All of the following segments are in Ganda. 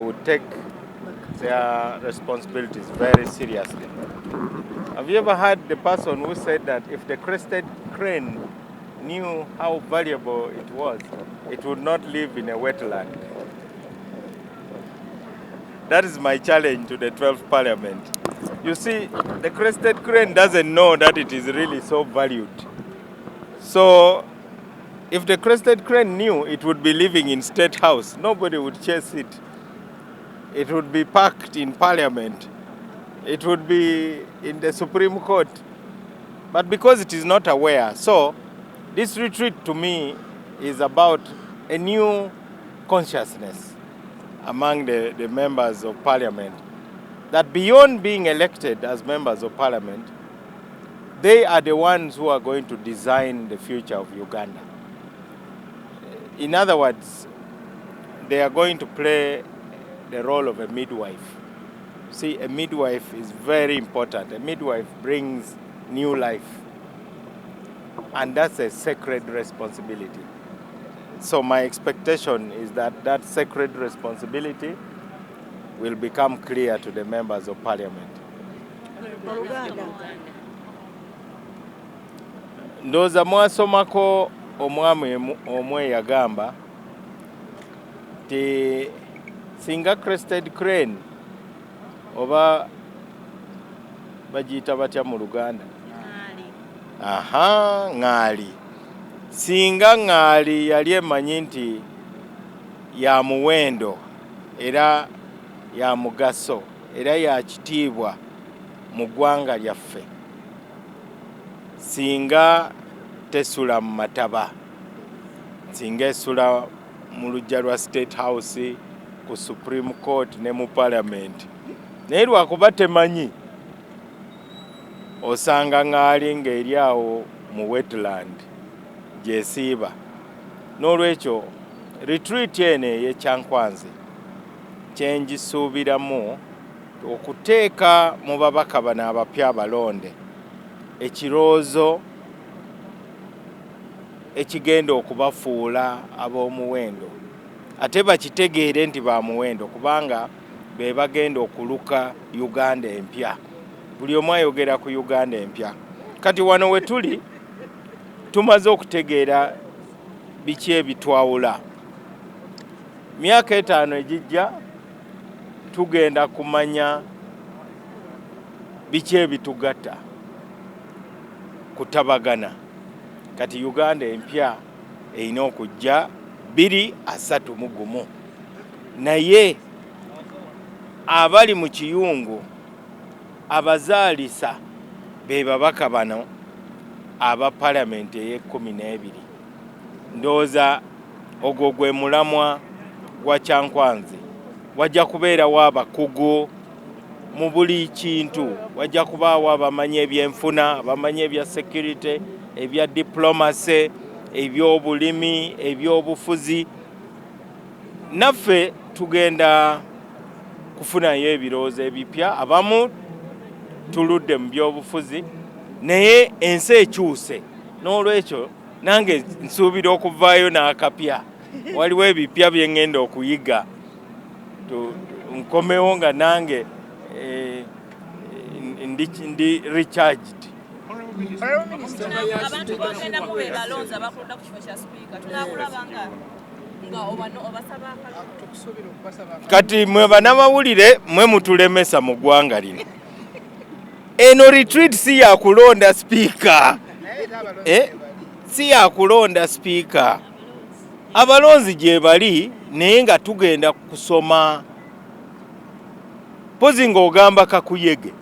would take their responsibilities very seriously. Have you ever heard the person who said that if the crested crane knew how valuable it was, it would not live in a wetland? That is my challenge to the 12th Parliament. You see, the crested crane doesn't know that it is really so valued. So, if the crested crane knew it would be living in State House, nobody would chase it. It would be parked in Parliament. It would be in the Supreme Court. But because it is not aware, so this retreat to me is about a new consciousness among the members of Parliament, that beyond being elected as members of Parliament, they are the ones who are going to design the future of Uganda. In other words, they are going to play the role of a midwife. See, a midwife is very important. A midwife brings new life. And that's a sacred responsibility. So my expectation is that that sacred responsibility will become clear to the members of Parliament. Ndoza mwasomako omwami omwe yagamba ti singa crested crane oba bagiyita batya mu Luganda? Aha, ŋŋaali. Singa ŋŋaali yali emanyi nti ya muwendo era ya mugaso era ya kitiibwa mu ggwanga lyaffe, singa tesula mu mataba, singa esula mu luggya lwa State House, ku Supreme Court ne mu Parliament, naye lwakuba temanyi, osanga ŋŋaali ng'eri awo mu wetland gyesiiba. N'olwekyo retreat eno ey'Ekyankwanzi kye ngisuubiramu okuteeka mu babaka bano abapya abalonde ekirowoozo ekigenda okubafuula ab'omuwendo, ate bakitegeere nti ba muwendo kubanga be bagenda okuluka Uganda empya. Buli omu ayogera ku Uganda empya. Kati wano we tuli tumaze okutegeera biki ebitwawula. Myaka 5 egijja tugenda kumanya biki ebitugatta kutabagana. Kati Uganda empya erina okujja 2031. Naye abali mu kiyungu abazaalisa be babaka bano aba Parliament ey'e12. Ndowooza ogwo gwe mulamwa gwa Kyankwanzi. Wajja kubeerawo abakugu mu buli kintu. Wajja kubaawo abamanyi ebyenfuna, abamanyi ebya security, ebya diplomacy, ebyobulimi, ebyobufuzi. Naffe tugenda kufunayo ebirowoozo ebipya. Abamu tuludde mu byobufuzi naye ensi ekyuse, n'olwekyo nange nsuubira okuvaayo n'akapya. Waliwo ebipya bye ngenda okuyiga nkomewo nga nange ndi recharged. Abantu bagenda mu bebalonzi abakulira ku kifo kya sipiika tunakulabanga nga obano obasaba kati mwe bannamawulire mwe mutulemesa mu ggwanga lino. Eno retreat si ya kulonda speaker. Si ya kulonda speaker. Abalonzi gye bali naye nga tugenda kusoma. Pozi ng'ogamba kakuyege.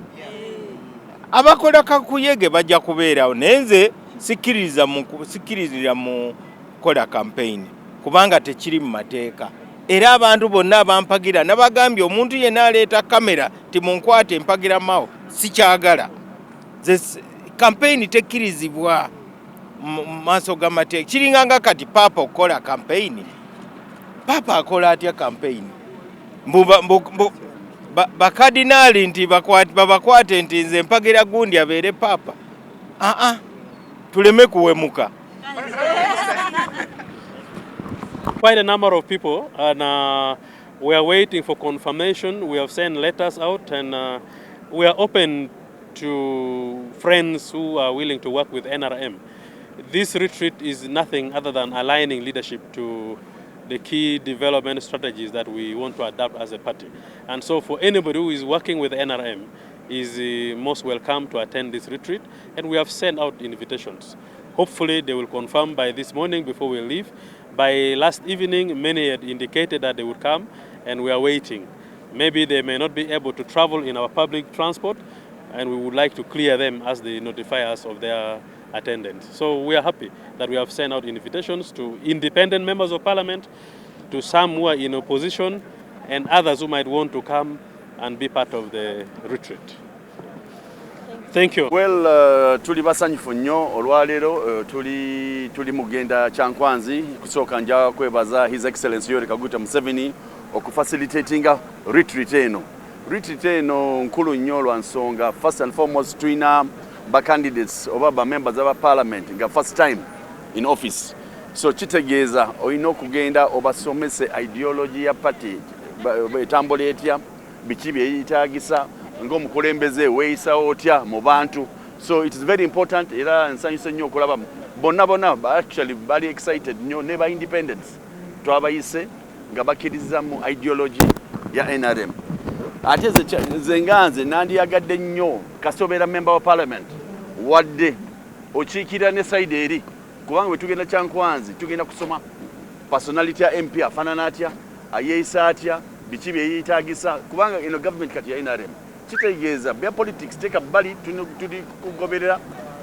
Abakola kakuyege bajja kubeerawo. Naye nze sikirizira mu kola campaign kubanga tekiri mu mateeka. Era abantu bonna abampagira nabagambye omuntu yenna aleeta kamera timunkwate mpagira mawo sikyagala. Campaign tekirizibwa maaso g'amateeka. Kiringanga kati papa okola campaign. Papa akola atya campaign? Bakadinaali nti babakwate nti nze mpagira gundi abeere papa. Tuleme kuwemuka. Quite a number of people, and We are waiting for confirmation. We have sent letters out, and we are open to friends who are willing to work with NRM. This retreat is nothing other than aligning leadership to the key development strategies that we want to adopt as a party. And so for anybody who is working with NRM is most welcome to attend this retreat, and we have sent out invitations. Hopefully they will confirm by this morning before we leave. By last evening, many had indicated that they would come, and we are waiting. Maybe they may not be able to travel in our public transport, and we would like to clear them as they notify us of their attendance. So we are happy that we have sent out invitations to independent members of parliament, to some who are in opposition, and others who might want to come and be part of the retreat. Thank you. Well, tuli basanyufu nnyo olwaleero tuli mugenda Kyankwanzi kusooka nja kwebaza His Excellency Yoweri Kaguta Museveni okufacilitatinga retreat eno. Retreat eno nkulu nnyo lwa nsonga first and foremost tulina ba candidates oba ba members of parliament nga first time in office. So kitegeeza olina okugenda obasomese ideology ya party etambula etya biki byeyitaagisa ng'omukulembeze weeyisa otya mu bantu. So it is very important era nsanyuse nnyo okulaba bonna actually bali excited nnyo ne ba independents twabayise nga bakkiriza mu ideology ya NRM. Ate nze nandiyagadde nnyo kasobeera member of parliament wadde okiikira ne side eri kubanga bwe tugenda Kyankwanzi tugenda kusoma personality ya MP afaanana atya ayeeyisa atya biki byeyitaagisa kubanga eno government kati ya NRM kitegeeza bya politics teka bali tuli kugoberera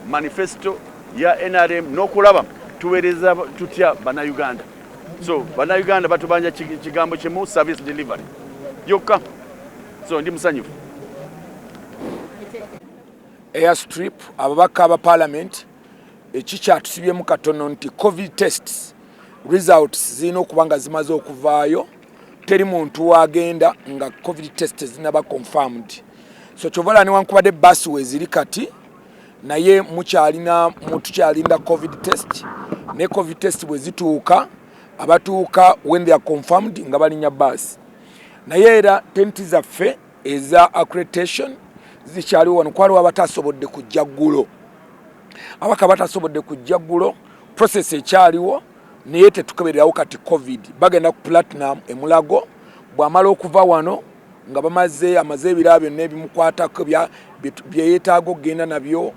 manifesto ya NRM n'okulaba tuweereza tutya bannayuganda. So bannayuganda batubanja kigambo kimu service delivery yokka. So ndi musanyufu. Airstrip ababaka aba parliament ekikyatusibyemu katono nti covid tests results zino okubanga zimaze okuvaayo teri muntu wagenda nga covid tests zinaba confirmed. So chovala newankubadde basi weziri kati naye mutukyalinda covid test ne covid test bwe zituuka abatuuka when they are confirmed nga balinya basi. Naye era tenti zaffe eza accreditation zikyaliwo wano kwaliwo abatasobodde kujja ggulo. Abaka batasobodde kujja ggulo process ekyaliwo naye tetukebererawo kati covid bagenda ku platinum emulago bw'amala okuva wano nga bamaze ebirabo byonna ebimukwatako byeyetaaga okugenda nabyo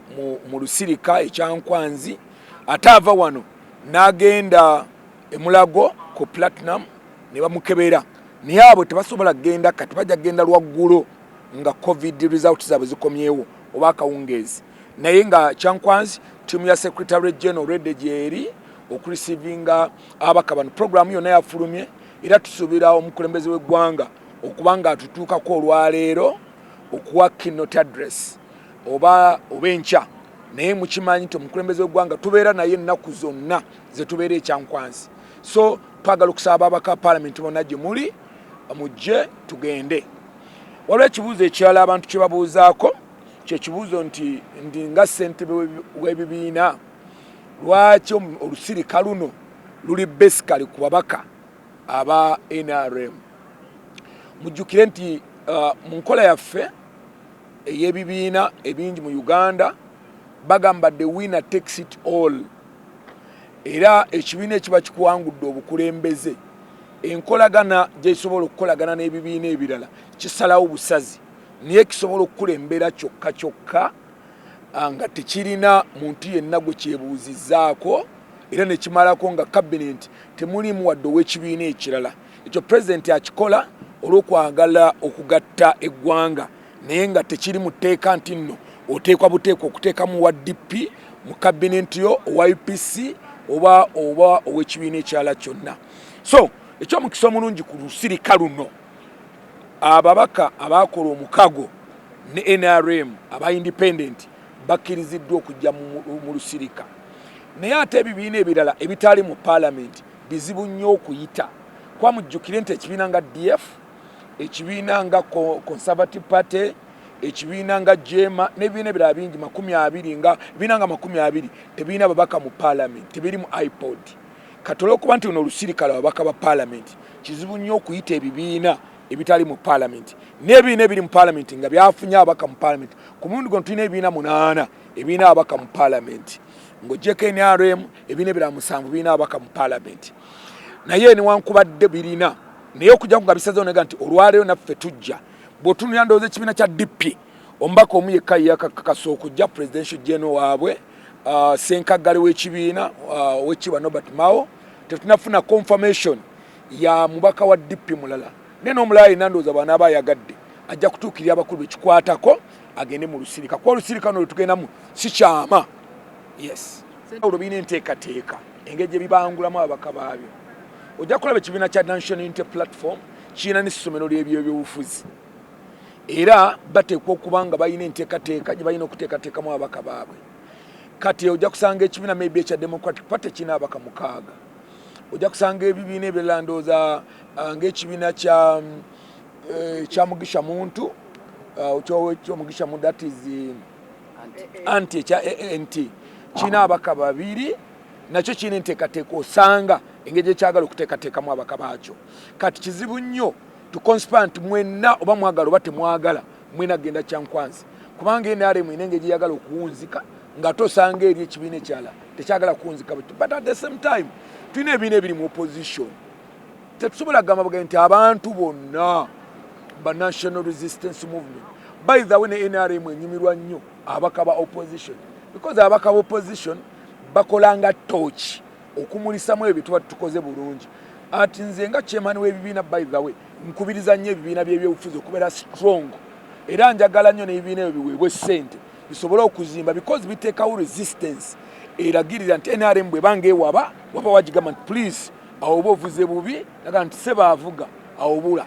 mu lusirika ekyankwanzi ate ava wano n'agenda emulago ku platinum ne bamukebera. Naye abo tebasobola kugenda kati bajja kugenda lwaggulo nga covid results zaabwe zikomyewo oba akawungeezi. Naye nga Kyankwanzi tiimu ya secretary general redde gyeri okurisivinga abaka bano. Program yonna yafulumye era tusuubira omukulembeze w'eggwanga okubanga atutuukako olwaleero okuwa keynote address oba enkya. Naye mukimanyi nti omukulembeze w'eggwanga tubeera naye ennaku zonna ze tubeera e Kyankwanzi. So twagala okusaba abaka parliament bonna gye muli mujje tugende. Waliwo ekibuuzo ekirala abantu kye babuuzaako kyekibuuzo nti nga ssentebe w'ebibiina lwaki olusirika luno luli basically ku babaka aba NRM. Mujjukire nti mu nkola yaffe ey'ebibiina ebingi mu Uganda bagamba the winner takes it all. Era ekibiina ekiba kikuwangudde obukulembeze enkolagana gyekisobola okukolagana n'ebibiina ebirala kisalawo busazi naye kisobola okukulembera kyokka nga tekirina muntu yenna gwe kyebuuzizzaako era nekimalako nga cabinet temulimu wadde ow'ekibiina ekirala. Ekyo president akikola olw'okwagala okugatta eggwanga naye nga tekiri mu tteeka nti nno oteekwa buteekwa okuteekamu wa DP mu cabinet yo owa UPC oba ow'ekibiina ekirala kyonna. So ekyomukisa omulungi ku lusirika luno ababaka abakola omukago ne NRM aba independent bakkiriziddwa okujja mu lusirika. Naye ate ebibiina ebirala ebitali mu parliament bizibu nnyo okuyita. Kwa mujjukire nti ekibiina nga DF, ekibiina nga Conservative Party, ekibiina nga Jema n'ebibiina ebirala bingi 20 tebiina babaka mu parliament, tebiri mu iPod. Katolo okuba nti uno lusirika lwa babaka ba parliament kizibu nnyo okuyita ebibiina ebitali mu parliament n'ebibiina ebiri mu parliament nga byafunye abaka mu parliament ku mulundi guno tulina ebibiina 8 ebibiina abaka mu parliament ng'ogyeko NRM ebibiina ebirala 7 bibiina abaka mu parliament naye newankubadde birina naye okujja nga bisazeewo nega nti olwaleero naffe tujja bw'otunulira ndowooza ekibiina kya DP omubaka omu yekka yakakasa okujja presidential general waabwe ssenkaggale w'ekibiina ow'ekitiibwa Norbert Mao tetunafuna confirmation ya mubaka wa DP mulala naye n'omulala alina ndowooza bw'anaaba ayagadde ajja kutuukirira abakulu bekikwatako agende mu lusirika kuba olusirika no lwetugendamu si kyama yes olwo birina enteekateeka engeri gye bibangulamu ababaka baabyo ojja kulaba ekibiina kya National Unity Platform kirina n'essomero ly'ebyobufuzi era bateekwa okuba nga balina enteekateeka gye balina okuteekateekamu ababaka baabwe kati ojja kusanga ekibiina maybe ekya Democratic Party kirina ababaka 6 ojja kusanga ebibiina ebirala ndowooza ng'ekibiina kya Mugisha Muntu Mugisha Muntu that is anti ekya ANT kirina ababaka 2 nakyo kirina enteekateeka osanga engeri ekyagala okuteekateekamu ababaka baakyo kati kizibu nnyo tukonspant mwenna oba mwagala oba temwagala mwena agenda kyankwanzi kubanga NRM ine engeri yagala okuwunzika nga tosanga eri ekibiina ekyala tekyagala kuwunzika but at the same time tulina ebibiina ebiri mu opposition tetusobola gamba nti abantu bonna ba National Resistance Movement by the way ne NRM enyumirwa nnyo ababaka ba opposition because ababaka ba opposition bakolanga torch okumulisamu ebyo tuba tukoze bulungi ati nze nga chairman w'ebibiina by the way nkubiriza nnyo ebibiina by'ebyobufuzi okubeera strong era njagala nnyo n'ebibiina ebyo biweebwe ssente bisobole okuzimba because biteekawo resistance eragirira nti NRM bwebanga ewaba waba wagigamba nti please awo oba ovuze bubi naga nti sebaavuga awo bula